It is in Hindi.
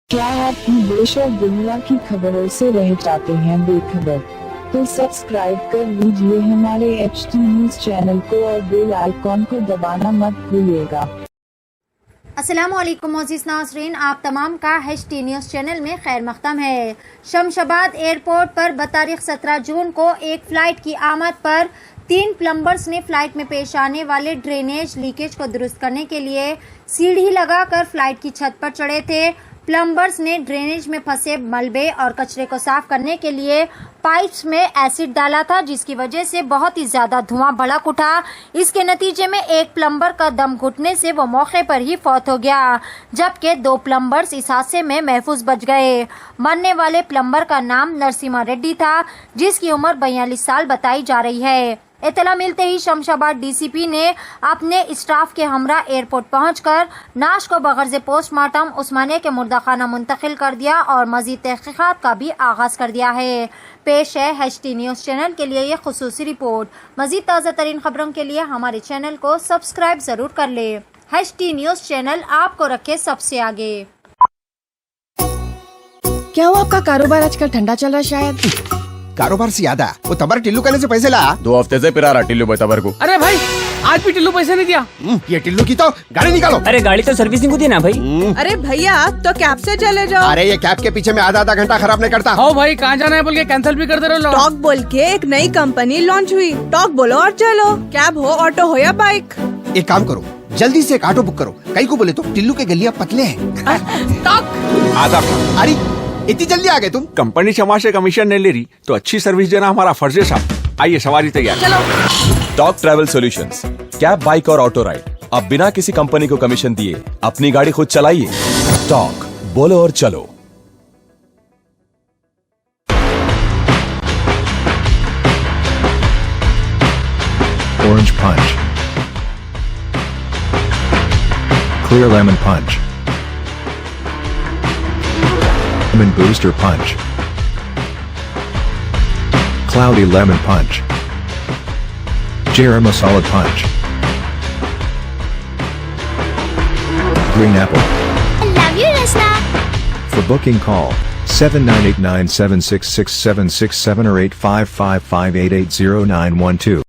क्या आप देश और दुनिया की खबरों से रह जाते हैं बेखबर? तो सब्सक्राइब कर लीजिए हमारे HT न्यूज चैनल को और बेल आइकॉन को दबाना मत भूलिएगा। अस्सलामुअलैकुम मोअज़्ज़िज़ नाज़रीन, आप तमाम का HT न्यूज़ चैनल में खैर मक़दम है। शमशाबाद एयरपोर्ट पर बतारीख 17 जून को एक फ़्लाइट की आमद पर 3 प्लम्बर्स ने फ़्लाइट में पेश आने वाले ड्रेनेज लीकेज को दुरुस्त करने के लिए सीढ़ी लगाकर फ़्लाइट की छत पर चढ़े थे। प्लम्बर्स ने ड्रेनेज में फंसे मलबे और कचरे को साफ करने के लिए पाइप्स में एसिड डाला था, जिसकी वजह से बहुत ही ज्यादा धुआं भड़क उठा। इसके नतीजे में एक प्लम्बर का दम घुटने से वो मौके पर ही फौत हो गया, जबकि 2 प्लम्बर्स इस हादसे में महफूज बच गए। मरने वाले प्लम्बर का नाम नरसिम्हा रेड्डी था, जिसकी उम्र 42 साल बताई जा रही है। इत्तला मिलते ही शमशाबाद DCP ने अपने स्टाफ के हमरा एयरपोर्ट पहुंचकर नाश को बगैर पोस्टमार्टम उस्मानिया के मुर्दाखाना मुंतकिल कर दिया और मजीद तहकीकात का भी आगाज कर दिया है। पेश है HT न्यूज़ चैनल के लिए ये खुसूसी रिपोर्ट। मजीद ताज़ा तरीन खबरों के लिए हमारे चैनल को सब्सक्राइब जरूर कर ले। HT न्यूज़ चैनल आपको रखे सबसे आगे। क्या हुआ, आपका कारोबार आजकल ठंडा चल रहा है? शायद कारोबार से याद आया, वो तबर टिल्लू कहने से पैसे ला। 2 हफ्ते से पिरा रहा टिल्लू भाई तबर को। अरे भाई, आज भी टिल्लू पैसे नहीं दिया। ये टिल्लू की तो गाड़ी निकालो। अरे गाड़ी तो सर्विसिंग होती है ना भाई। अरे भैया, तो कैब से चले जाओ। अरे ये कैब के पीछे में आधा घंटा खराब नहीं करता। हो भाई, कहाँ जाना है बोल के कैंसिल भी कर दे रहे हो। टॉक बोल के एक नई कंपनी लॉन्च हुई। टॉक बोलो और चलो। कैब हो, ऑटो हो या बाइक। एक काम करो, जल्दी से एक ऑटो बुक करो। कई को बोले तो टिल्लू के गलियां पतले हैं। टॉक आधा अरे इतनी जल्दी आ गए तुम? कंपनी क्षमा से कमीशन नहीं ले रही तो अच्छी सर्विस देना हमारा फर्ज है साहब। आइए, सवारी तैयार। चलो। Talk travel solutions, cab, bike और ऑटो राइड। अब बिना किसी कंपनी को कमीशन दिए अपनी गाड़ी खुद चलाइए। टॉक, बोलो और चलो। Orange Punch, Clear Lemon Punch, Lemon Booster Punch, Cloudy Lemon Punch, Jera Masala Punch, Green Apple. I love you, Rasna. For booking call 7989766767 or 8555880912.